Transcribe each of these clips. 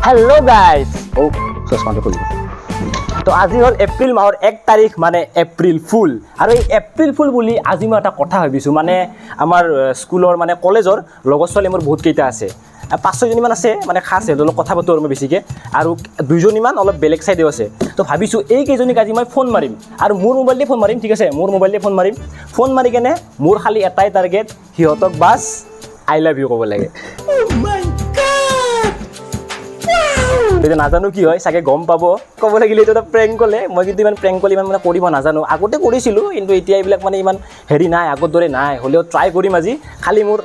Hello guys ओ चश्माটো খুলি তো আজি হল এপ্ৰিল মাহৰ 1 তাৰিখ মানে এপ্ৰিল ফুল আৰু এই এপ্ৰিল ফুল বুলি আজি মই এটা কথা ভাবিছো মানে আমাৰ স্কুলৰ মানে কলেজৰ লগৰ ছোৱালী মোৰ বহুত কেইটা আছে 5-6 জনী মান আছে মানে খাস হেলক কথা পাতো মই বেছিকে আৰু 2 জনী মান অলপ বেলেগ সাইডে আছে তো ভাবিছো এই কেইজনীক আজি মই ফোন মাৰিম আৰু মোৰ মোবাইল দি ফোন মাৰিম ঠিক আছে মোৰ মোবাইল দি ফোন মাৰি কেনে মোৰ খালি এটাই target হিহঁতক bus I love you ক'ব লাগে যদি নাজানো কি হয় সাকে গম পাবো কব লাগিলে এটা প্র্যাঙ্ক কলে মই কিন্তু ইমান প্র্যাঙ্ক কলে ইমান মানে কৰিব নাজানো আগতে কৰিছিলো কিন্তু এতিয়া এইবিলাক মানে ইমান হেৰি নাই আগৰ দৰে নাই হলেও ট্ৰাই কৰিম আজি খালি মোৰ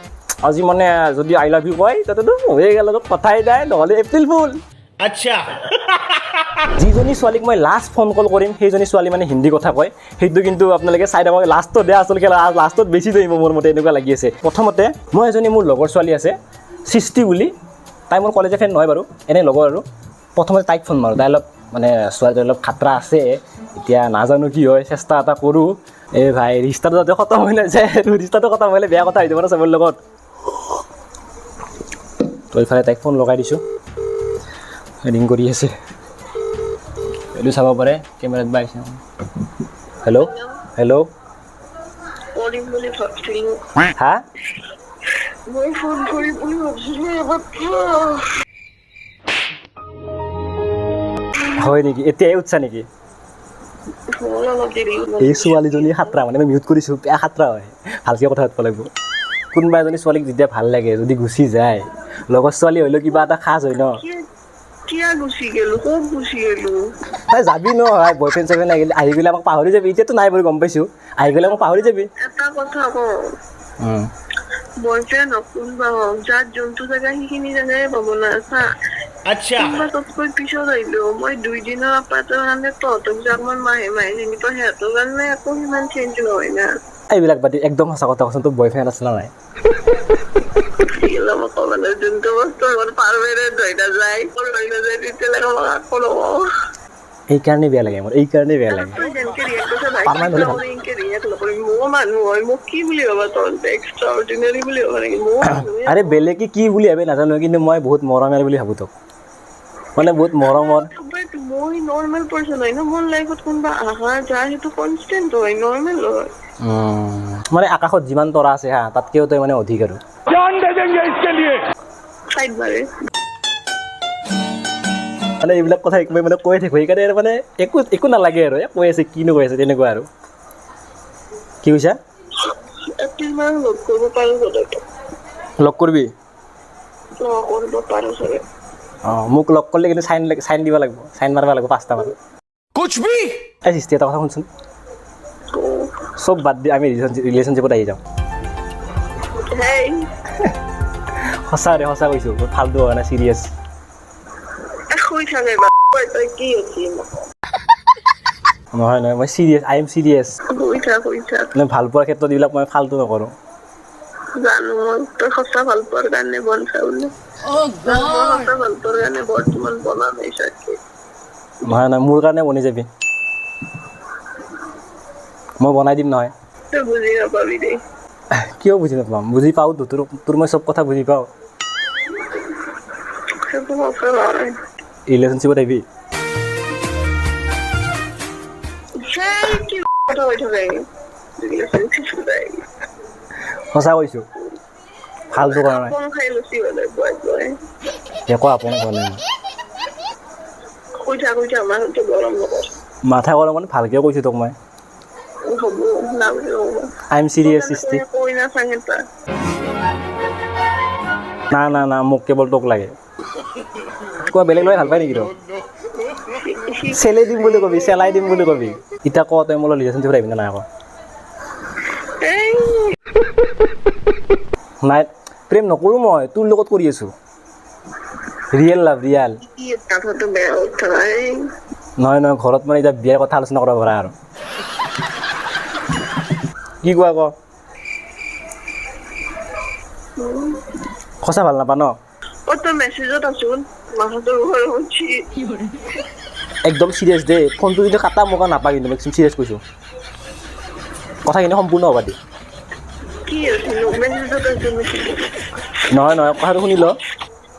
আজি মানে যদি আই লাভ ইউ কয় ততটো হৈ গেল কথাই নাই নহলে এপ্রিল ফুল আচ্ছা যিজনী ছোৱালীক মই লাষ্ট ফোন কল কৰিম সেইজনী ছোৱালী মানে হিন্দী কথা কয় সেইটো কিন্তু আপোনালোকে চাই দিব লাষ্টত দে আচলকে লাষ্টত বেছি যাইব মোৰ মতে এনেকুৱা লাগি আছে প্ৰথমতে মই এজনী মোৰ লগৰ ছোৱালী আছে সৃষ্টি বুলি তাই মোৰ কলেজৰ ফ্ৰেণ্ড নহয় বাৰু এনে লগৰ আৰু প্ৰথমতে তাইক ফোন মাৰো তাই অলপ মানে ছোৱালী অলপ খাতৰা আছে এতিয়া নাজানো কি হয় চেষ্টা এটা কৰো এ ভাই ৰিস্তাটো যাতে খতম হৈ নাযায় ৰিস্তাটো খতম হ'লে বেয়া কথা হৈ যাব না চবৰ লগত তো ইফালে তাইক ফোন লগাই দিছোঁ ৰিং কৰি আছে এইটো চাব পাৰে কেমেৰাত বাইছে হেল্ল' হেল্ল' কৰিম বুলি ভাবছিলো হা মই ফোন কৰিম বুলি ভাবছিলো হয় নেকি এতিয়াই উঠছা নেকি এই ছোৱালীজনী সাতৰা মানে মই মিউট কৰিছোঁ বেয়া সাতৰা হয় ভালকৈ কথা পাতিব লাগিব কোনোবা এজনী ছোৱালীক যেতিয়া ভাল লাগে যদি গুচি যায় লগৰ ছোৱালী হ'লেও কিবা এটা খাজ হয় ন কিয় গুচি গেলো ক'ত গুচি গেলো তাই যাবি নহয় বয়ফ্ৰেণ্ড চয়ফ্ৰেণ্ড আহিলে আহি গ'লে আমাক পাহৰি যাবি এতিয়াতো নাই বাৰু গম পাইছোঁ আহি গ'লে আমাক পাহৰি যাবি এটা কথা কওঁ বয়ফ্ৰেণ্ড কোনোবা হওক যাৰ যোনটো জেগা সেইখিনি জেগাই পাব না চা আচ্ছা কোনোবা ততকৈ পিছত আহিলো মই 2 দিনৰ আপাতৰ কাৰণে তহঁতক যাক মই মাহে চিনি পাওঁ সিহঁতৰ কাৰণে একো সিমান চেঞ্জ নহয় না এইবিলাক পাতি একদম সঁচা কথা কচোন তোৰ বয়ফ্ৰেণ্ড আছে না নাই যোনটো বস্তু মোৰ পাৰমানেণ্ট হৈ নাযায় হৈ নাযায় তেতিয়ালৈকে মই আকৌ নকওঁ এইকাৰণে বেয়া লাগে মোৰ এইকাৰণে বেয়া লাগে তই যেনেকে ৰিয়েক্ট কৰিছ ভাই এনেকে ৰিয়েক্ট নকৰিম ময়ো মানুহ হয় মোক কি বুলি ভাবা তহঁতে এক্সট্ৰাঅৰ্ডিনাৰী বুলি ভাবা নেকি ময়ো মানুহে আৰে বেলেগে কি বুলি ভাবে নাজানো কিন্তু মই বহুত মৰমেৰে বুলি ভাবোঁ তোক মানে বহুত মৰমৰ বাট মই নৰ্মেল পাৰ্চন হয় ন মোৰ লাইফত কোনোবা আহা যায় সেইটো কনষ্টেণ্ট হয় নৰ্মেল হয় মানে আকাশত যিমান তৰা আছে হা তাতকেও তই মানে অধিক আৰু চাইড মাৰে মানে এইবিলাক কথা একবাৰে মানে কৈ থাকোঁ সেইকাৰণে মানে একো নালাগে আৰু কৈ আছে কিনো কৈ আছে তেনেকুৱা আৰু কি কৈছা এপ্ৰিল মাহ লগ কৰিব পাৰো য'তে লগ কৰিবি কৰিব পাৰো চাগে অঁ মোক লগ কৰিলে কিন্তু চাইন দিব লাগিব চাইন মাৰিব লাগিব 5টা মান कुछ भी এই সৃষ্টি এটা কথা শুনচোন চব বাদ দি আমি ৰিলেশ্যনশ্বিপত আহি যাওঁ হেই সঁচা ৰে সঁচা কৈছোঁ ফাল্টু হোৱা নাই চিৰিয়াছ শুই থাকে তই কি হৈছি নহয় নহয় মই চিৰিয়াছ আই এম চিৰিয়াছ শুই থাক মানে ভাল পোৱাৰ ক্ষেত্ৰত এইবিলাক মই ফাল্টু নকৰোঁ জানো মই তই সঁচা ভাল পোৱাৰ কাৰণে বনছা বুলি সঁচা ভাল পোৱাৰ কাৰণে বৰ্তমান বনা নাই চাগে নহয় নহয় মোৰ কাৰণে বনি যাবি মই বনাই দিম নহয় তই বুজি নাপাবি দেই কিয় বুজি নাপাম বুজি পাওঁতো তোৰ মই চব কথা বুজি পাওঁ সেইটো সঁচা নহয় ৰিলেশ্যনশ্বিপত আহিবি সেই কি কথা কৈ থাকে সঁচা কৈছোঁ ফাল্টু কৰা নাই ফোন খাই লৈছি বোলে বয় একো আপোন কৰা নাই শুই থাক মানুহটো গৰম নকৰ মাথা গৰম মানে ভালকৈ কৈছোঁ তোক মই হ'ব নালাগে হ'ব আই এম চিৰিয়াছ সৃষ্টি কৈ নাচাঙে তই না মোক কেৱল তোক লাগে কোৱা বেলেগ লৈ ভাল পায় নেকি তই চেলাই দিম বুলি কবি চেলাই দিম বুলি কবি এতিয়া ক তই মোৰ ৰিলেশ্যনশ্বিপত আহিবি নাই আকৌ নাই প্ৰেম নকৰোঁ মই তোৰ লগত কৰি আছোঁ ৰিয়েল লাভ ৰিয়েল কথাটো বেয়া কথা নহয় ঘৰত মানে এতিয়া বিয়াৰ কথা আলোচনা কৰিব পৰা আৰু কি কোৱা ক সঁচা ভাল নাপা ন তই মেছেজত আছো মাথাটো ঘৰ হৈছি একদম চিৰিয়াছ দেই ফোনটো যদি কাটা মোক নাপা কিন্তু মই চিৰিয়াছ কৈছোঁ কথাখিনি সম্পূৰ্ণ হ'ব দি কি আছিল মেছেজত আছো নহয় কথাটো শুনি ল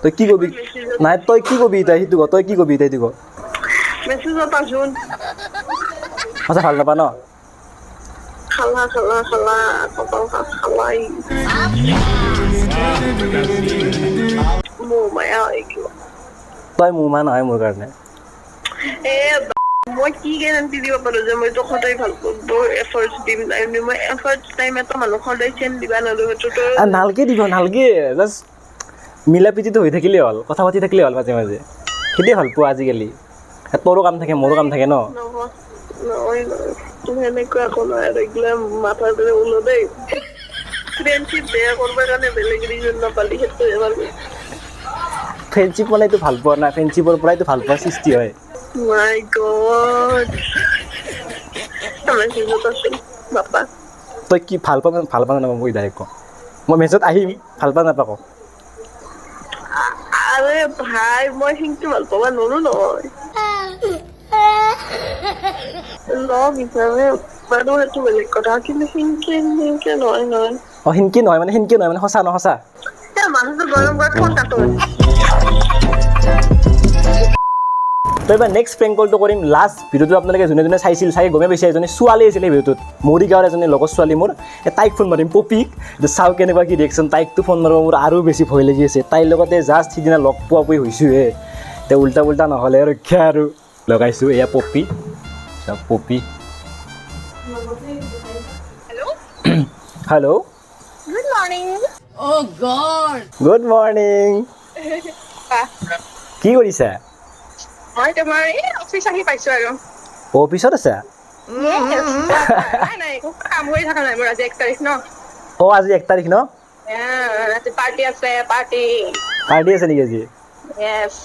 তই কি কবি মেছেজত নাই তই কি কবি তই সেইটো ক তই কি কবি তই সেইটো ক মেছেজত আছোন সঁচা ভাল নাপা ন খালা কপাল হাত খালাই মোৰ মায়া হৈ গ'ল তই মোৰ মা নহয় মোৰ কাৰণে মই কি গেৰাণ্টি দিব পাৰো যে মই তোক সদায় ভাল পাব এফৰ্টছ দিম মই এফৰ্টছ টাইম এটা মানুহ সদায় চেন দিবা নোৱাৰো সেইটো নালকে দিব নালকে জাষ্ট মিলা প্ৰীতিটো হৈ থাকিলে হ'ল কথা পাতি থাকিলে হ'ল মাজে মাজে সেইটোৱে ভাল পোৱা আজিকালি তোৰো কাম থাকে মোৰো কাম থাকে ন নহয় তুমি এনেকুৱা একো নহয় আৰু এইগিলা মাথাৰ পৰা ওলো দেই ফ্ৰেণ্ডশ্বিপ বেয়া কৰিবৰ কাৰণে বেলেগ ৰিজন নাপালি সেইটো এবাৰ ফ্ৰেণ্ডশ্বিপ মানে এইটো ভাল পোৱা নাই ফ্ৰেণ্ডশ্বিপৰ পৰাইতো ভাল পোৱাৰ সৃষ্টি হয় মাই গড আমাৰ ফ্ৰেণ্ডত আছিল বাপা তই কি ভাল পাব নাপাব মই ডাইৰেক্ট কওঁ মই মেচত আহিম ভাল পাব নাপাব আৰে ভাই মই সিংটো ভাল পাব নোৱাৰো নহয় লগ হিচাপে বাৰু সেইটো বেলেগ কথা কিন্তু সিংকে নহয় সেনকি নহয় মানে সঁচা ন সঁচা মানুহটো গৰম কৰাত ফোন কাটো তো এবাৰ নেক্সট প্ৰেংক কলটো কৰিম লাষ্ট ভিডিঅ'টো আপোনালোকে যোনে চাইছিল চাই গমে পাইছে এজনী ছোৱালী আছিলে এই ভিডিঅ'টোত মৰিগাঁৱৰ এজনী লগৰ ছোৱালী মোৰ তাইক ফোন মাৰিম পপিক চাওঁ কেনেকুৱা কি ৰিয়েকশ্যন তাইকটো ফোন মাৰিব মোৰ আৰু বেছি ভয় লাগি আছে তাইৰ লগতে জাষ্ট সিদিনা লগ পোৱা হৈছোঁহে এতিয়া উল্টা নহ'লে ৰক্ষা আৰু লগাইছোঁ এয়া Poppy hello' good morning good morning কি কৰিছা মই তোমাৰ এই অফিচ আহি পাইছো আৰু অফিচত আছা নাই একো কাম কৰি থকা নাই মোৰ আজি 1 তাৰিখ ন আজি 1 তাৰিখ ন পাৰ্টি আছে পাৰ্টি আছে নেকি আজি য়েছ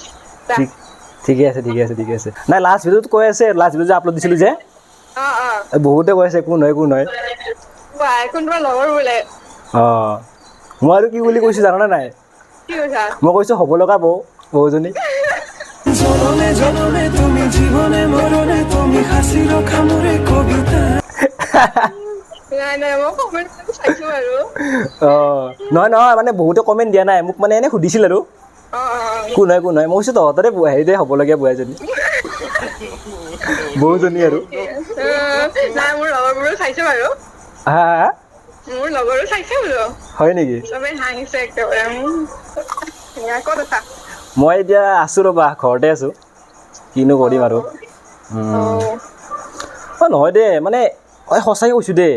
ঠিকে আছে নাই লাষ্ট ভিডিঅ'ত কৈ আছে লাষ্ট ভিডিঅ' যে আপলোড দিছিলোঁ যে বহুতে কৈ আছে কোন হয় কোন তোমাৰ লগৰ বোলে মই আৰু কি বুলি কৈছোঁ জানানে নাই কি কৈছা মই কৈছোঁ হ'ব লগা বহুজনী জনমে তুমি জীবনে মরণে তুমি হাসির খামরে কবিতা নাই মই কমেণ্ট চাইছো আৰু নহয় মানে বহুতে কমেণ্ট দিয়া নাই মোক মানে এনেই সুধিছিল আৰু কোন হয় মই কৈছোঁ তহঁতৰে হেৰিতে হ'বলগীয়া বোৱাজনী বহুজনী আৰু নাই মোৰ লগৰবোৰো চাইছো বাৰু হা মোৰ লগৰো চাইছে বোলো হয় নেকি চবে হাঁহিছে একেবাৰে ক'ত আছা মই এতিয়া আছোঁ ৰ'বা ঘৰতে আছোঁ কিনো কৰিম আৰু নহয় দেই মানে সঁচাকৈ কৈছোঁ দেই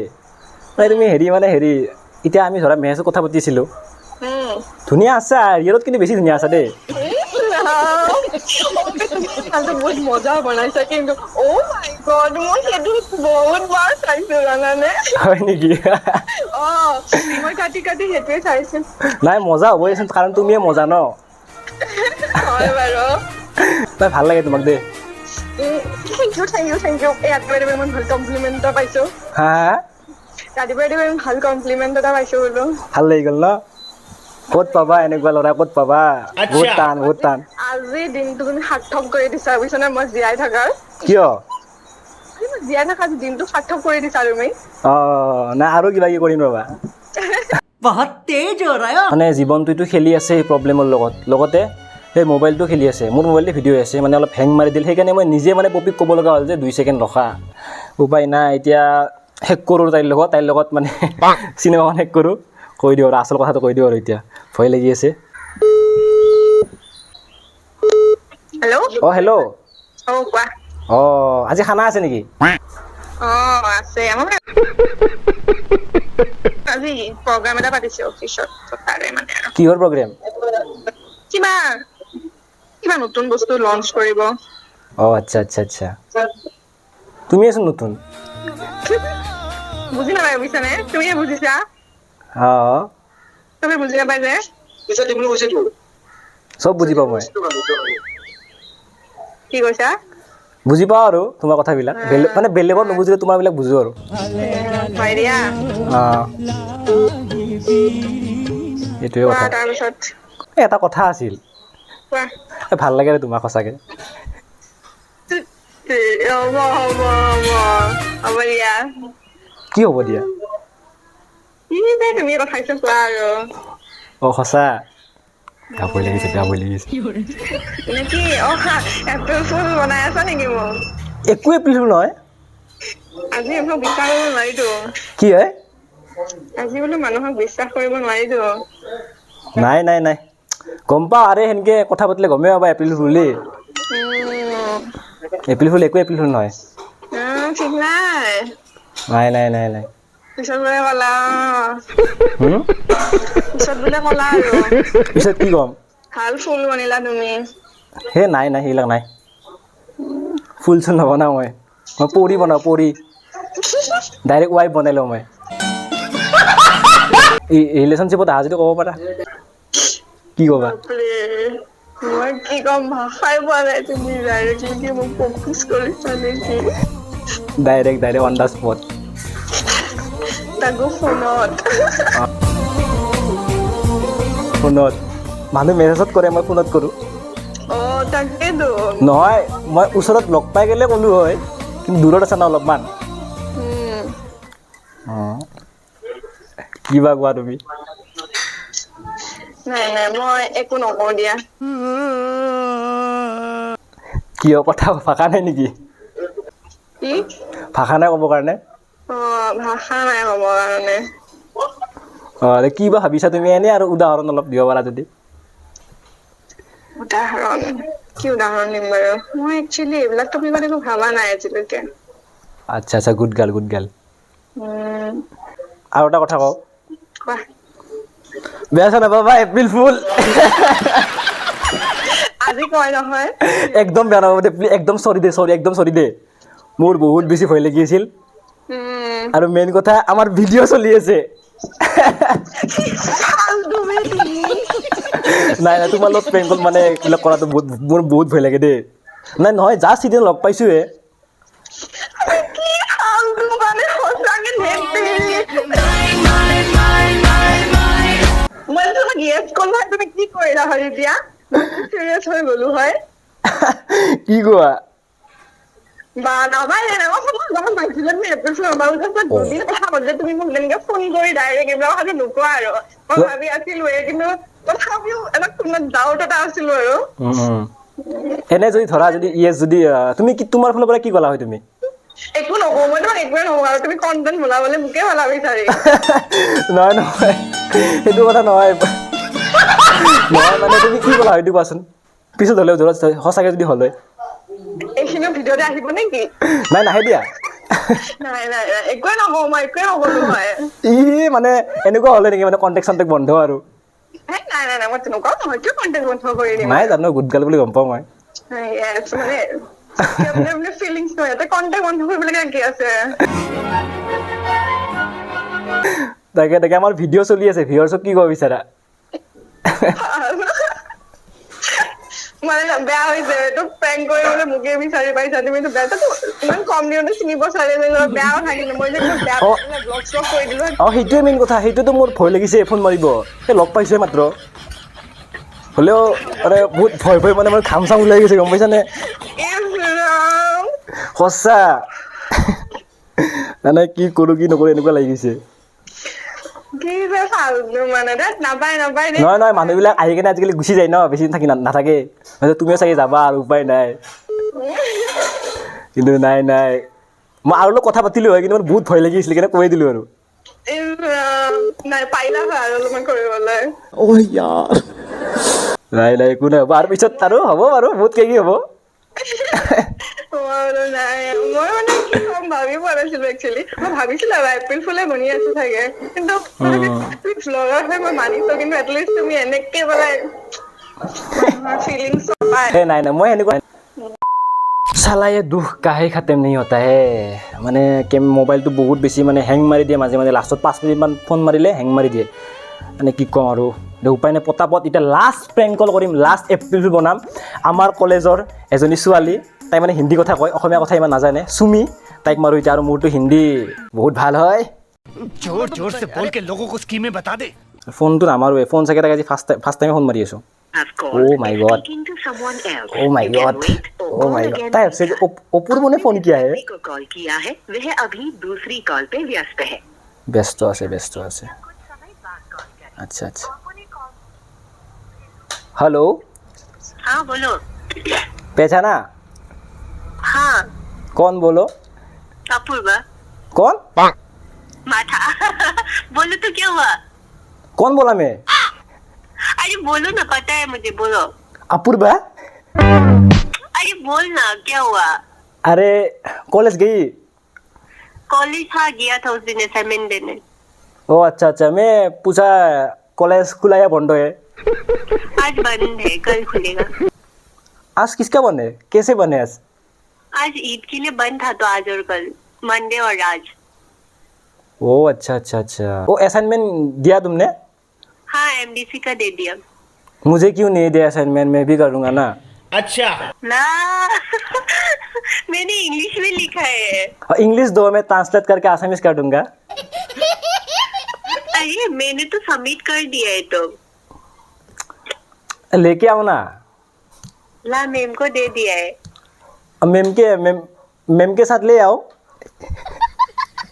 মানে তুমি হেৰি এতিয়া আমি ধৰা মেছেজত কথা পাতিছিলোঁ ধুনীয়া আছা ৰিয়েলত কিন্তু বেছি ধুনীয়া আছা দেই বহুত মজা বনাইছা কিন্তু অ' মাই গড মই সেইটো বহুত বাৰ চাইছো জানানে হয় নেকি মই কাটি সেইটোৱে চাইছো নাই মজা হ'বই কাৰণ তুমিয়ে মজা ন হয় বাৰু নাই ভাল লাগে তোমাক দেই থেংক ইউ ৰাতিপুৱা ইমান ভাল কমপ্লিমেণ্ট এটা পাইছো হা ৰাতিপুৱা ইমান ভাল কমপ্লিমেণ্ট এটা পাইছো বোলো ভাল লাগি গ'ল ন ক'ত পাবা এনেকুৱা ল'ৰা ক'ত পাবা বহুত টান আজি দিনটো তুমি সাৰ্থক কৰি দিছা বুজিছানে মই জীয়াই থকাৰ কিয় জীয়াই থকা দিনটো সাৰ্থক কৰি দিছা তুমি নাই আৰু কিবা কিবি কৰিম ৰ'বা মানে জীৱনটোতো খেলি আছে এই প্ৰব্লেমৰ লগতে সেই মোবাইলটো খেলি আছে মোৰ মোবাইলতে ভিডিঅ' আছে মানে অলপ হেং মাৰি দিল সেইকাৰণে মই নিজে মানে পপিক ক'ব লগা হ'ল যে 2 ছেকেণ্ড ৰখা উপায় নাই এতিয়া শেষ কৰোঁ তাইৰ লগত মানে চিনেমাখন শেষ কৰোঁ কৈ দিওঁ আৰু আচল কথাটো কৈ দিওঁ আৰু এতিয়া ভয় লাগি আছে হেল্ল' কোৱা আজি খানা আছে নেকি আছে আজি প্ৰগ্ৰাম এটা পাতিছে অফিচত তাৰে মানে আৰু কিহৰ প্ৰগ্ৰেম কিবা নতুন বস্তু লঞ্চ কৰিব আচ্ছা তুমিয়েচোন নতুন বুজি নাপাই বুজিছানে তুমিয়ে বুজিছা তুমি বুজি নাপাই যে চব বুজি পাওঁ মই কি কৈছা বুজি পাওঁ আৰু তোমাৰ কথাবিলাক মানে বেলেগৰ নুবুজিলে তোমাৰবিলাক বুজোঁ আৰু হয় দিয়া এইটোৱে কথা তাৰপিছত এটা কথা আছিল কোৱা ভাল লাগে আৰু তোমাক সঁচাকৈ হ'ব দিয়া কি হ'ব দিয়া তুমি কথা কোৱা আৰু সঁচা বেয়া ভয় লাগিছে নেকি এপ্ৰিল ফুল বনাই আছা নেকি মোক একো এপ্ৰিল ফুল নহয় আজি এইবিলাক বিশ্বাস কৰিব নোৱাৰিতো কি হয় আজি বোলো মানুহক বিশ্বাস কৰিব নোৱাৰিতো নাই গম পাওঁ আৰে সেনেকে কথা পাতিলে গমেই পাবা এপ্ৰিল ফুল বুলি এপ্ৰিল ফুল একো এপ্ৰিল ফুল নহয় ঠিক নাই পিছত বোলে ক'লা আৰু পিছত কি ক'ম ভাল ফুল বনিলা তুমি হে নাই সেইবিলাক নাই ফুল চুল নবনাওঁ মই পৰি বনাওঁ পৰি ডাইৰেক্ট ৱাইফ বনাই লওঁ মই এই ৰিলেশ্যনশ্বিপত আহা যদি ক'ব পাৰা কি ক'বা মই কি ক'ম ভাষাই পোৱা নাই তুমি ডাইৰেক্টলি মোক প্ৰপ'জ কৰিছা নেকি ডাইৰেক্ট অন দ্য স্পট তাকো ফোনত মানুহ মেছেজত কৰে মই ফোনত কৰোঁ তাকেতো নহয় মই ওচৰত লগ পাই গ'লে ক'লোঁ হয় কিন্তু দূৰত আছে ন অলপমান কিবা কোৱা তুমি নাই মই একো নকওঁ দিয়া কিয় কথা ভাষা নাই নেকি কি ভাষা নাই ক'বৰ কাৰণে ভাষা নাই ক'ব কাৰণে কি বা ভাবিছা তুমি এনেই আৰু উদাহৰণ অলপ দিব পাৰা যদি কি উদাহৰণ দিম বাৰু মই একচুৱেলি এইবিলাক টপিকত একো ভাবা নাই আজিলৈকে আচ্ছা গুড গাৰ্ল আৰু এটা কথা কওঁ কোৱা বেয়া চেয়া নাপাবা এপ্ৰিল ফুল আজি কয় নহয় একদম বেয়া নাপাবা দে প্লিজ একদম চৰি দে মোৰ বহুত বেছি ভয় লাগি আছিল আৰু মেইন কথা আমাৰ ভিডিঅ' চলি আছে নাই তোমাৰ লগত প্ৰেংক কল মানে এইবিলাক কৰাটো মোৰ বহুত ভয় লাগে দেই নহয় জাষ্ট সিদিনা লগ পাইছোঁহে মই তোমাক ইয়েছ ক'লো হয় তুমি কি কৰিলা হয় এতিয়া চিৰিয়াছ হৈ গ'লো হয় কি কোৱা বা নাপাই গম পাইছিলো তুমি এপ্ৰিল ফুল দুদিন কথা পাতিলে তুমি মোক যেনেকে ফোন কৰি ডাইৰেক্ট এইবিলাক কথাটো নোকোৱা আৰু মই ভাবি আছিলোৱে কিন্তু তথাপিও এটা ফোনত ডাউট এটা আছিলো আৰু এনে যদি ধৰা যদি ইয়েছ যদি তুমি কি তোমাৰ ফালৰ পৰা কি ক'লা হয় তুমি একো নকওঁ মই তোমাক একোৱে নকওঁ আৰু তুমি কণ্টেণ্ট বনাবলৈ মোকে ভাল বিচাৰি নহয় সেইটো কথা নহয় মানে তুমি কি ক'লা হয় এইটো কোৱাচোন পিছত হ'লেও ধৰা সঁচাকৈ যদি হ'ল হয় এইখিনিও ভিডিঅ'তে আহিব নেকি নাই নাহে দিয়া নাই একোৱে নকওঁ মই একোৱে নক'লো হয় মানে এনেকুৱা হ'লে নেকি মানে কণ্টেক্ট চণ্টেক্ট বন্ধ আৰু নাই মই তেনেকুৱাও নহয় কিয় কণ্টেক্ট বন্ধ কৰি দিম নাই জানো গুড গাৰ্ল বুলি গম পাওঁ মই মানে ফিলিংছ নহয় ইয়াতে কণ্টেক্ট বন্ধ কৰিবলগীয়া কি আছে তাকে আমাৰ ভিডিঅ' চলি আছে ভিউৱাৰ্ছক কি ক'ব বিচাৰা মানে বেয়া হৈছে এইটো প্ৰেংক কৰিবলৈ মোকে বিচাৰি পাইছা তুমিতো বেয়া ইমান কম দিনতে চিনিব চালে বেয়াও থাকিলে মই যে বেয়া ব্লগ শ্লগ কৰি দিলো সেইটোৱে মেইন কথা সেইটোতো মোৰ ভয় লাগিছে ফোন মাৰিব লগ পাইছোৱে মাত্ৰ হ'লেও মানে বহুত ভয় মানে মোৰ ঘাম চাম ওলাই গৈছে গম পাইছানে সঁচা মানে কি কৰোঁ কি নকৰোঁ এনেকুৱা লাগি গৈছে নহয় মানুহবিলাক আহি কেনে আজিকালি গুচি যায় ন বেছি থাকি নাথাকে তুমিও চাগে যাবা আৰু উপায় নাই কিন্তু নাই মই আৰু অলপ কথা পাতিলোঁ হয় কিন্তু মোৰ বহুত ভয় লাগিছিল সেইকাৰণে কৈ দিলোঁ আৰু নাই একো নাই হ'ব আৰু পিছত আৰু হ'ব বাৰু বহুত কি হ'ব মই মানে কি কম ভাবি পোৱা নাছিলো একচুৱেলি মই ভাবিছিলো আৰু এপ্ৰিল ফুলে বনি আছো চাগে কিন্তু তুমি ব্লগাৰ হয় মই মানিছো কিন্তু এটলিষ্ট তুমি এনেকে বোলে ফিলিংছ নাই মই এনেকুৱা চালা ये दुख काहे खत्म नहीं होता है মানে মোবাইলটো বহুত বেছি মানে হেং মাৰি দিয়ে মাজে লাষ্টত 5 মিনিটমান ফোন মাৰিলে হেং মাৰি দিয়ে মানে কি ক'ম আৰু উপায় নাই পতাপত এতিয়া লাষ্ট প্ৰেংক কল কৰিম লাষ্ট এপ্ৰিল ফুল বনাম আমাৰ কলেজৰ এজনী ছোৱালী তাই মানে হিন্দী কথা কয় অসমীয়া কথা ইমান নাজানে চুমি তাইক মাৰোঁ এতিয়া আৰু মোৰতো হিন্দী বহুত ভাল হয় जोर से बोल के लोगों को स्कीमें बता दे ফোনটো নামাৰোৱে ফোন চাগে তাক আজি ফাৰ্ষ্ট টাইমে ফোন মাৰি আছোঁ Oh my god. ताई से ओप्पो ने फोन किया है कॉल किया है वह अभी दूसरी कॉल पे व्यस्त है व्यस्त আছে अच्छा हेलो, हाँ बोलो। पहचाना? हाँ कौन बोलो? अपूर्वा। कौन? माथा बोलो तो क्या हुआ? कौन बोला मैं? अरे बोलो ना, पता है मुझे, बोलो। अपूर्वा? अरे बोल ना, क्या हुआ? अरे कॉलेज गई? कॉलेज हाँ गया था उस दिन असाइनमेंट देने। ओ अच्छा अच्छा, मैं पूछा कॉलेज खुला या बंद है? आज बंद है, कल खुलेगा। आज किसका बंद है? कैसे बंद है आज? आज ईद के लिए बंद था, तो आज और कल, मंडे और आज। ओ अच्छा अच्छा अच्छा, वो असाइनमेंट दिया तुमने? हाँ एमडीसी का दे दिया। मुझे क्यों नहीं दिया असाइनमेंट? मैं भी करूँगा ना। ना मैंने इंग्लिश में लिखा है। और इंग्लिश दो, मैं ट्रांसलेट करके आसामीज कर दूंगा। अरे मैंने तो सबमिट कर दिया है तो। लेके आओ ना। ला मैम को दे दिया है। अब मैम के साथ ले आओ।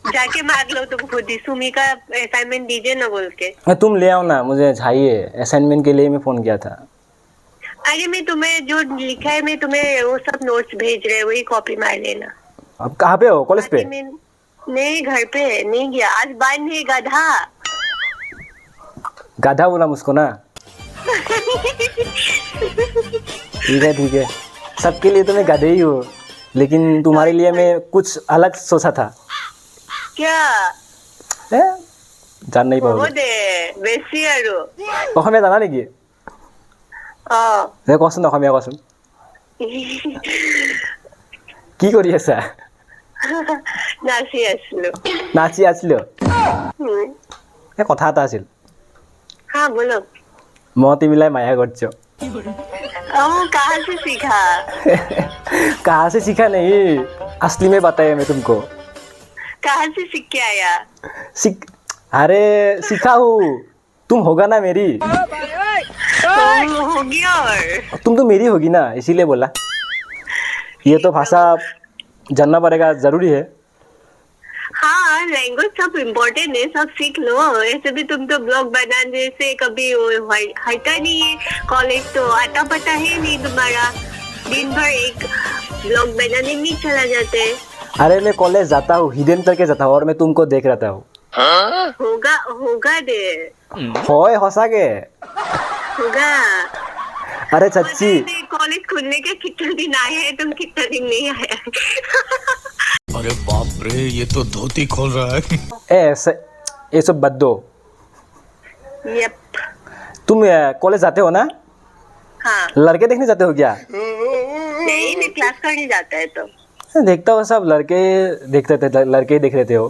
जाके मांग लो तुम खुद ही, सुमी का असाइनमेंट दीजिए ना बोल के। तुम ले आओ ना, मुझे चाहिए असाइनमेंट के लिए मैं फ़ोन किया था। अरे मैं तुम्हें जो लिखा है, मैं तुम्हें वो सब नोट्स भेज रहे, वही कॉपी मार लेना। अब कहाँ पे हो? कॉलेज पे? नहीं घर पे है, नहीं गया आज, बंद है गधा। गाधा बोला मुझको ना। ठीक है, सबके लिए तो मैं गधे ही हूँ, लेकिन तुम्हारे लिए मैं कुछ अलग सोचा था। क्या? जान नहीं पाओगे। बहुत है बेसी आरो। অসমীয়া জানা নেকি? দে কচোন অসমীয়া কচোন। কি কৰি আছা? নাচি আছিলো। নাচি আছিলো? এই কথা এটা আছিল। हाँ बोलो। মই তিমিলাই মায়া করছো। कहाँ से सीखा? कहाँ से सीखा नहीं, असली में बताया मैं तुमको। कहाँ से सीख के आया? अरे सीखा हूँ, तुम होगा ना मेरी। हो गया। और तुम तो मेरी होगी ना, इसीलिए बोला। ये तो भाषा जानना पड़ेगा, जरूरी है। हाँ लैंग्वेज सब इम्पोर्टेंट है, सब सीख लो। ऐसे भी तुम तो ब्लॉग बनाने से कभी हटा नहीं है। कॉलेज तो आता पता है नहीं तुम्हारा, दिन भर एक ब्लॉग बनाने में चला जाते है। अरे मैं कॉलेज जाता हूँ, हिडन करके जाता हूँ, और मैं तुमको देख रहता हूँ। होगा दे। होए हंसागे। होगा। अरे सच्ची। कॉलेज खुलने के कितने दिन आए हैं, तुम कितने दिन नहीं आए? अरे बाप रे, ये तो धोती खोल रहा है। ये सब बद दो। यप। तुम कॉलेज जाते हो ना? हाँ। लड़के देखने जाते हो क्या? नहीं मैं क्लास करने जाता है तो। देखता हो, सब लड़के देखते थे, लड़के देख रहे थे हो।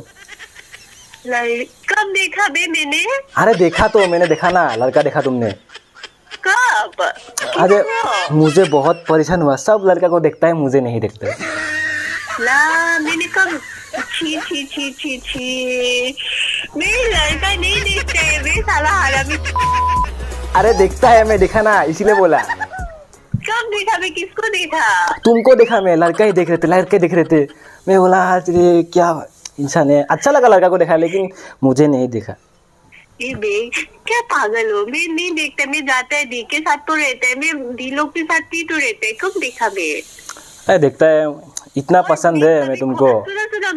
कब देखा बे मैंने? अरे देखा तो मैंने, देखा ना, लड़का देखा तुमने। कब? अरे मुझे बहुत परेशान हुआ, सब लड़का को देखता है, मुझे नहीं देखता। ला मैंने कब? छी छी छी छी छी, मेरे लड़का नहीं देखते है, वे साला हरामी। अरे देखता है, मैं देखा ना, इसीलिए बोला। कब देखा बे? किसको देखा? तुमको देखा मैं, लड़का ही देख रहे थे, लड़के देख रहे थे। मैं बोला अरे क्या इंसान है, अच्छा लगा लड़का को देखा, लेकिन मुझे नहीं देखा। ये बे क्या पागल हो? मैं नहीं देखता, मैं जाता है दी के साथ तो रहता है, मैं दी लोग के साथ ही तो रहता है। कब देखा बे? अरे देखता है, इतना पसंद है मैं तुमको। सुनो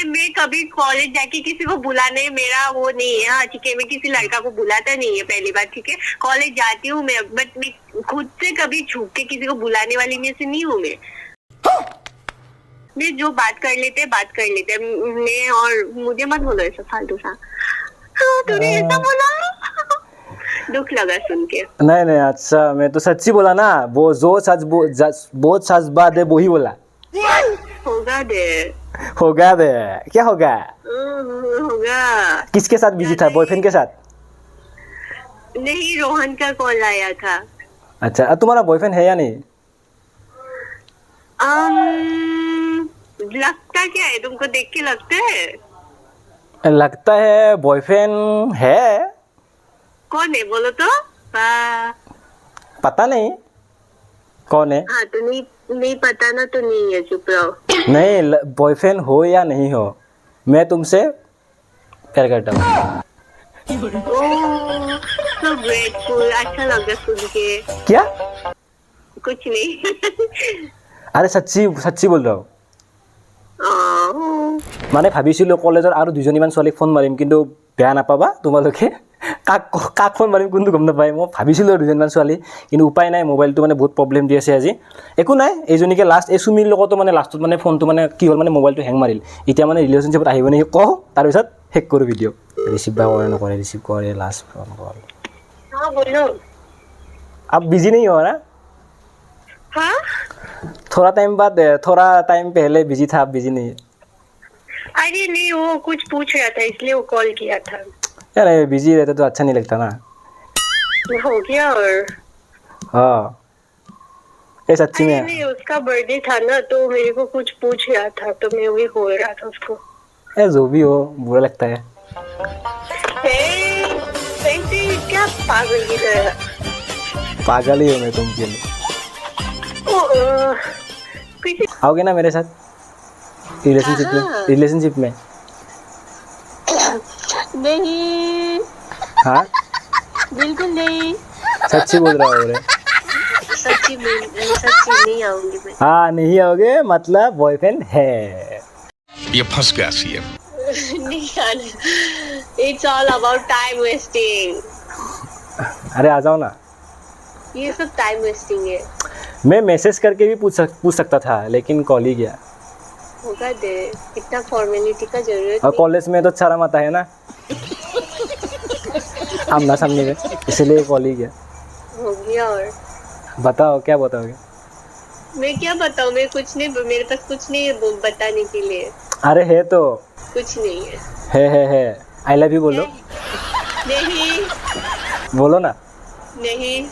मैं कभी कॉलेज जाके किसी को बुलाने, मेरा वो नहीं है। हाँ ठीक है, मैं किसी लड़का को बुलाता नहीं है, पहली बात। ठीक है, कॉलेज जाती हूँ मैं, बट मैं खुद से कभी छुप के किसी को बुलाने वाली में से नहीं हूँ मैं जो बात कर लेते मैं, और मुझे मत बोलो ऐसा फालतू सा। तूने ऐसा बोला? दुख लगा सुन के। नहीं अच्छा, मैं तो सच्ची बोला ना, वो जो सच बहुत सच बात है, वो ही बोला। होगा दे। क्या होगा? होगा। किसके साथ बिजी था? बॉयफ्रेंड के साथ? नहीं, रोहन का कॉल आया था। अच्छा, अब तुम्हारा बॉयफ्रेंड है या नहीं? लगता क्या है तुमको, देख के लगता है? लगता है बॉयफ्रेंड है। कौन है बोलो तो? पता नहीं कौन है। हाँ तो नहीं पता ना, तो नहीं है, चुप रहो। नहीं, बॉयफ्रेंड हो या नहीं हो, मैं तुमसे प्यार करता हूँ। so grateful. अच्छा लगा सुन के. क्या कुछ नहीं. अरे सच्ची सच्ची बोल रहा हूँ Oh. মানে ভাবিছিলোঁ কলেজৰ আৰু দুজনীমান ছোৱালীক ফোন মাৰিম কিন্তু বেয়া নাপাবা তোমালোকে কাক কাক ফোন মাৰিম কোনটো গম নাপায় মই ভাবিছিলোঁ আৰু দুজনীমান ছোৱালী কিন্তু উপায় নাই মোবাইলটো মানে বহুত প্ৰব্লেম দি আছে আজি একো নাই এইজনীকে লাষ্ট এই চুমিৰ লগতো মানে লাষ্টত মানে ফোনটো মানে কি হ'ল মানে মোবাইলটো হেং মাৰিল এতিয়া মানে ৰিলেশ্যনশ্বিপত আহিব নেকি কওঁ তাৰপিছত শেষ কৰোঁ ভিডিঅ' ৰিচিভ বা কৰে নকৰে ৰিচিভ কৰে লাষ্ট ফোন কল हाँ बोलो. अब बिजी नहीं हो ना हाँ. थोड़ा टाइम पहले बिजी था अब बिजी नहीं है अरे नहीं वो कुछ पूछ रहा था इसलिए वो कॉल किया था. यार बिजी रहते तो अच्छा नहीं लगता ना हो गया और हाँ ये सच्ची अरे में नहीं उसका बर्थडे था ना तो मेरे को कुछ पूछ रहा था तो मैं वही हो रहा था उसको. ए जो भी हो बुरा लगता है वैसे क्या पागल की तरह. पागल ही हो मैं तुम के लिए ओ, किसी आओगे ना मेरे साथ रिलेशनशिप में नहीं हाँ बिल्कुल नहीं. सच्ची बोल रहा हो रे सच्ची नहीं आऊंगी मैं. हाँ नहीं आओगे मतलब बॉयफ्रेंड है ये फंस गया सीएम. नहीं आना. It's all about time wasting. अरे आ जाओ ना ये सब टाइम वेस्टिंग है. मैं मैसेज करके भी पूछ सकता था लेकिन कॉल ही गया होगा दे इतना फॉर्मेलिटी का जरूरत और कॉलेज में तो शर्म आता है ना आमना सामने में इसलिए कॉल ही गया नहीं. हो गया और बताओ क्या बताओगे मैं क्या बताऊँ मैं कुछ नहीं मेरे पास कुछ नहीं है बताने के लिए. अरे है तो कुछ नहीं है. है आई लव यू बोलो नहीं बोलो ना नहीं.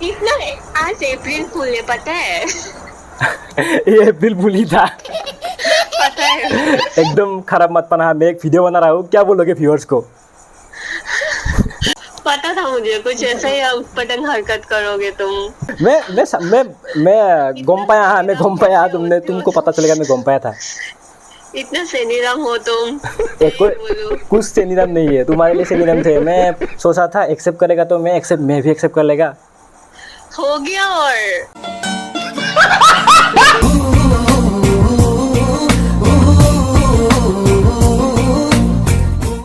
इतना आज अप्रैल फूल है पता है. ये बिल्कुल ही था पता है. एकदम खराब मत बना मैं एक वीडियो बना रहा हूँ क्या बोलोगे व्यूअर्स को पता था मुझे कुछ ऐसा ही उत्पटन हरकत करोगे तुम. मैं गम पाया हाँ मैं गम पाया तुमने तुमको पता चलेगा मैं गम पाया था इतना सेनीराम हो तुम. कुछ सेनीराम नहीं है तुम्हारे लिए सेनीराम थे मैं सोचा था एक्सेप्ट करेगा तो मैं भी एक्सेप्ट कर लेगा हो गया और